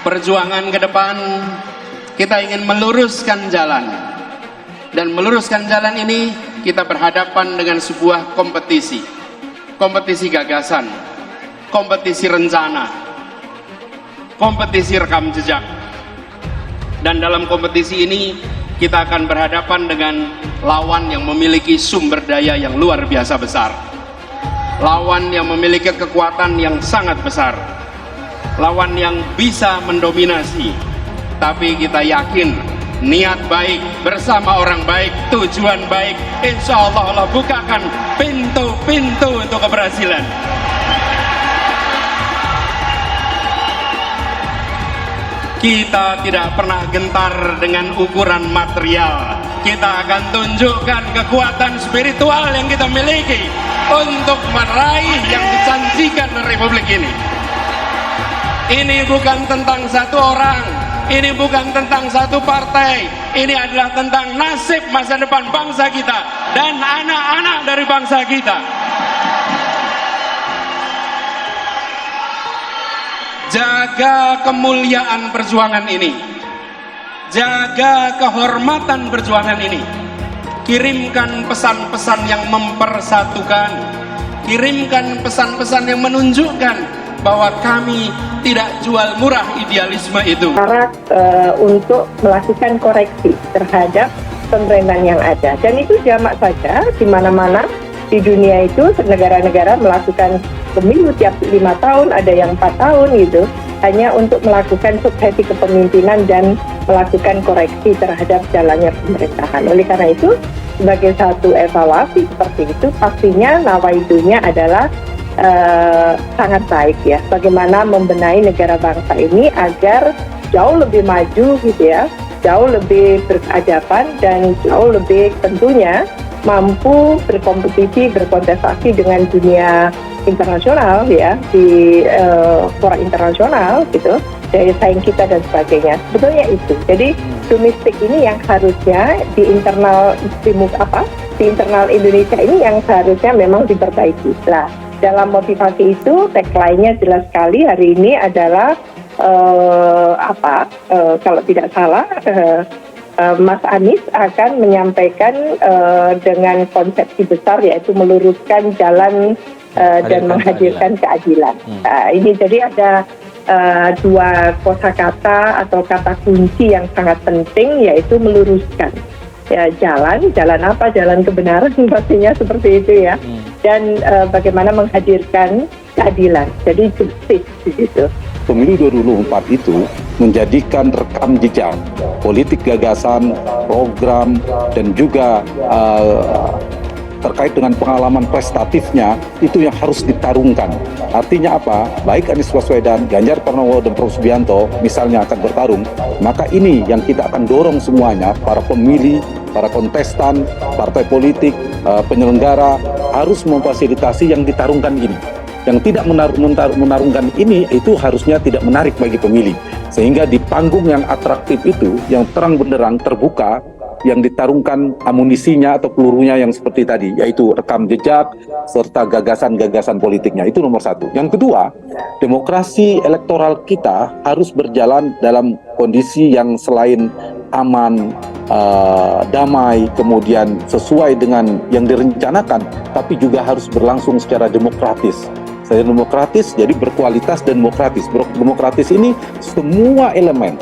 perjuangan ke depan kita ingin meluruskan jalan, dan meluruskan jalan ini kita berhadapan dengan sebuah kompetisi gagasan, kompetisi rencana, kompetisi rekam jejak. Dan dalam kompetisi ini kita akan berhadapan dengan lawan yang memiliki sumber daya yang luar biasa besar, lawan yang memiliki kekuatan yang sangat besar, lawan yang bisa mendominasi. Tapi kita yakin niat baik bersama orang baik, tujuan baik, insya Allah Allah bukakan pintu-pintu untuk keberhasilan. Kita tidak pernah gentar dengan ukuran material. Kita akan tunjukkan kekuatan spiritual yang kita miliki untuk meraih yang dijanjikan Republik ini. Ini bukan tentang satu orang, ini bukan tentang satu partai, ini adalah tentang nasib masa depan bangsa kita dan anak-anak dari bangsa kita. Jaga kemuliaan perjuangan ini, jaga kehormatan perjuangan ini. Kirimkan pesan-pesan yang mempersatukan, kirimkan pesan-pesan yang menunjukkan bahwa kami tidak jual murah idealisme itu. Untuk melakukan koreksi terhadap pemerintahan yang ada, dan itu jamak saja di mana-mana di dunia itu negara-negara melakukan pemilu tiap 5 tahun, ada yang 4 tahun gitu, hanya untuk melakukan suksesi kepemimpinan dan melakukan koreksi terhadap jalannya pemerintahan. Oleh karena itu, sebagai satu evaluasi seperti itu, pastinya nawaidunya adalah sangat baik ya, bagaimana membenahi negara bangsa ini agar jauh lebih maju gitu ya, jauh lebih berkeadaban dan jauh lebih tentunya mampu berkompetisi, berkontestasi dengan dunia internasional ya, di fora internasional gitu, daya saing kita dan sebagainya. Sebetulnya itu. Jadi domestik ini yang harusnya di internal di internal Indonesia ini yang seharusnya memang diperbaiki. Lah, dalam motivasi itu tagline-nya jelas sekali hari ini adalah kalau tidak salah Mas Anies akan menyampaikan dengan konsepsi besar, yaitu meluruskan jalan dan menghadirkan keadilan. Ini jadi ada dua kosakata atau kata kunci yang sangat penting, yaitu meluruskan. Ya, jalan apa? Jalan kebenaran pastinya seperti itu ya. Dan bagaimana menghadirkan keadilan. Jadi justice di situ. Pemilu 2024 itu menjadikan rekam jejak politik gagasan, program, dan juga terkait dengan pengalaman prestatifnya itu yang harus ditarungkan. Artinya apa? Baik Anies Baswedan, Ganjar Pranowo, dan Prabowo Subianto misalnya akan bertarung, maka ini yang kita akan dorong semuanya, para pemilih, para kontestan, partai politik, penyelenggara harus memfasilitasi yang ditarungkan ini. Yang tidak menarungkan ini itu harusnya tidak menarik bagi pemilih. Sehingga di panggung yang atraktif itu, yang terang benderang terbuka, yang ditarungkan amunisinya atau pelurunya yang seperti tadi, yaitu rekam jejak serta gagasan-gagasan politiknya. Itu nomor satu. Yang kedua, demokrasi elektoral kita harus berjalan dalam kondisi yang selain aman, damai, kemudian sesuai dengan yang direncanakan, tapi juga harus berlangsung secara demokratis. Saya demokratis, jadi berkualitas dan demokratis. Demokratis ini semua elemen.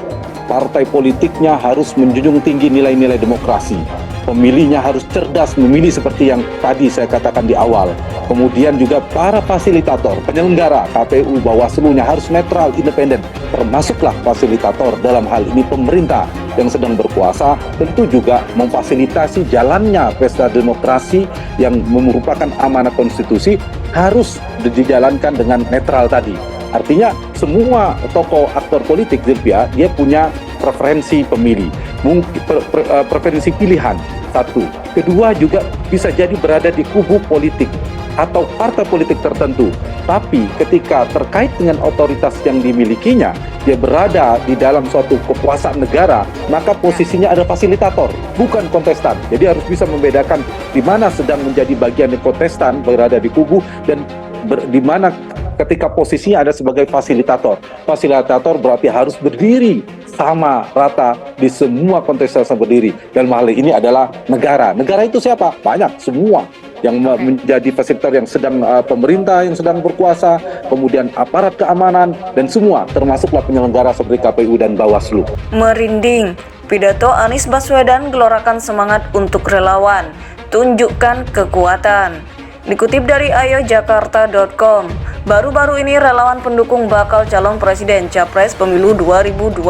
Partai politiknya harus menjunjung tinggi nilai-nilai demokrasi. Pemilihnya harus cerdas memilih seperti yang tadi saya katakan di awal. Kemudian juga para fasilitator, penyelenggara, KPU, Bawaslu-nya harus netral, independen. Termasuklah fasilitator dalam hal ini pemerintah yang sedang berkuasa, tentu juga memfasilitasi jalannya pesta demokrasi yang merupakan amanah konstitusi harus dijalankan dengan netral tadi. Artinya semua tokoh aktor politik, Zilvia, dia punya preferensi pemilih, preferensi pilihan, satu. Kedua, juga bisa jadi berada di kubu politik atau partai politik tertentu. Tapi ketika terkait dengan otoritas yang dimilikinya, dia berada di dalam suatu kekuasaan negara, maka posisinya ada fasilitator, bukan kontestan. Jadi harus bisa membedakan di mana sedang menjadi bagian dari kontestan, berada di kubu, dan di mana ketika posisinya ada sebagai fasilitator. Fasilitator berarti harus berdiri sama rata di semua kontestasi berdiri. Dan hal ini adalah negara. Negara itu siapa? Banyak, semua yang menjadi fasilitator, yang sedang pemerintah yang sedang berkuasa, kemudian aparat keamanan, dan semua termasuklah penyelenggara seperti KPU dan Bawaslu. Merinding, pidato Anies Baswedan gelorakan semangat untuk relawan, tunjukkan kekuatan. Dikutip dari ayojakarta.com, baru-baru ini relawan pendukung bakal calon presiden Capres Pemilu 2024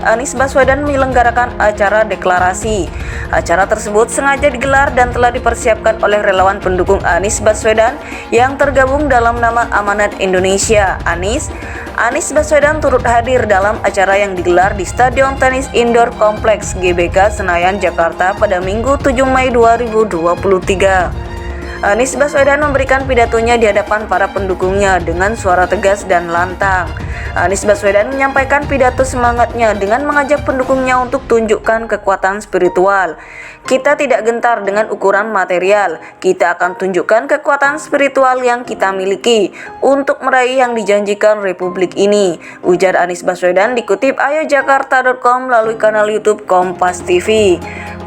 Anies Baswedan menyelenggarakan acara deklarasi. Acara tersebut sengaja digelar dan telah dipersiapkan oleh relawan pendukung Anies Baswedan yang tergabung dalam nama Amanat Indonesia. Anies Baswedan turut hadir dalam acara yang digelar di Stadion Tenis Indoor Kompleks GBK Senayan, Jakarta pada Minggu 7 Mei 2023. Anies Baswedan memberikan pidatonya di hadapan para pendukungnya dengan suara tegas dan lantang. Anies Baswedan menyampaikan pidato semangatnya dengan mengajak pendukungnya untuk tunjukkan kekuatan spiritual. Kita tidak gentar dengan ukuran material, kita akan tunjukkan kekuatan spiritual yang kita miliki untuk meraih yang dijanjikan Republik ini, ujar Anies Baswedan dikutip ayojakarta.com melalui kanal YouTube Kompas TV.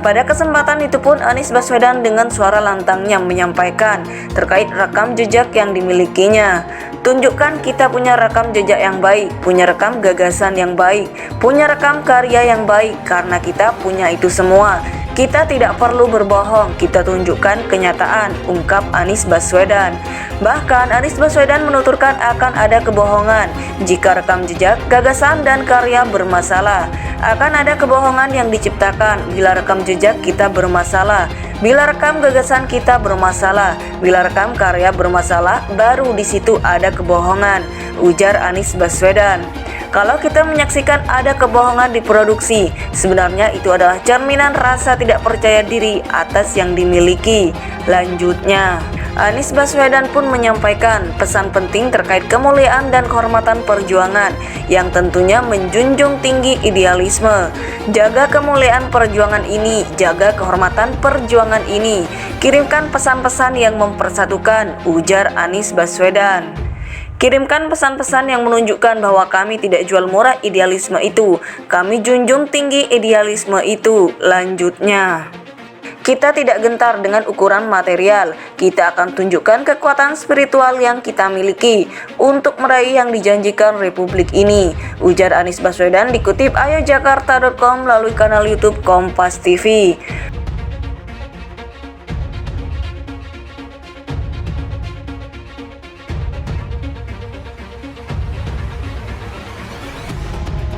Pada kesempatan itu pun Anies Baswedan dengan suara lantangnya menyampaikan terkait rekam jejak yang dimilikinya. Tunjukkan kita punya rekam jejak yang baik, punya rekam gagasan yang baik, punya rekam karya yang baik, karena kita punya itu semua. Kita tidak perlu berbohong, kita tunjukkan kenyataan, ungkap Anies Baswedan. Bahkan Anies Baswedan menuturkan akan ada kebohongan jika rekam jejak, gagasan, dan karya bermasalah. Akan ada kebohongan yang diciptakan bila rekam jejak kita bermasalah, bila rekam gagasan kita bermasalah, bila rekam karya bermasalah, baru di situ ada kebohongan, ujar Anies Baswedan. Kalau kita menyaksikan ada kebohongan diproduksi, sebenarnya itu adalah cerminan rasa tidak percaya diri atas yang dimiliki. Lanjutnya, Anies Baswedan pun menyampaikan pesan penting terkait kemuliaan dan kehormatan perjuangan yang tentunya menjunjung tinggi idealisme. Jaga kemuliaan perjuangan ini, jaga kehormatan perjuangan ini. Kirimkan pesan-pesan yang mempersatukan, ujar Anies Baswedan. Kirimkan pesan-pesan yang menunjukkan bahwa kami tidak jual murah idealisme itu, kami junjung tinggi idealisme itu. Lanjutnya, kita tidak gentar dengan ukuran material, kita akan tunjukkan kekuatan spiritual yang kita miliki untuk meraih yang dijanjikan Republik ini, ujar Anies Baswedan dikutip ayojakarta.com melalui kanal YouTube Kompas TV.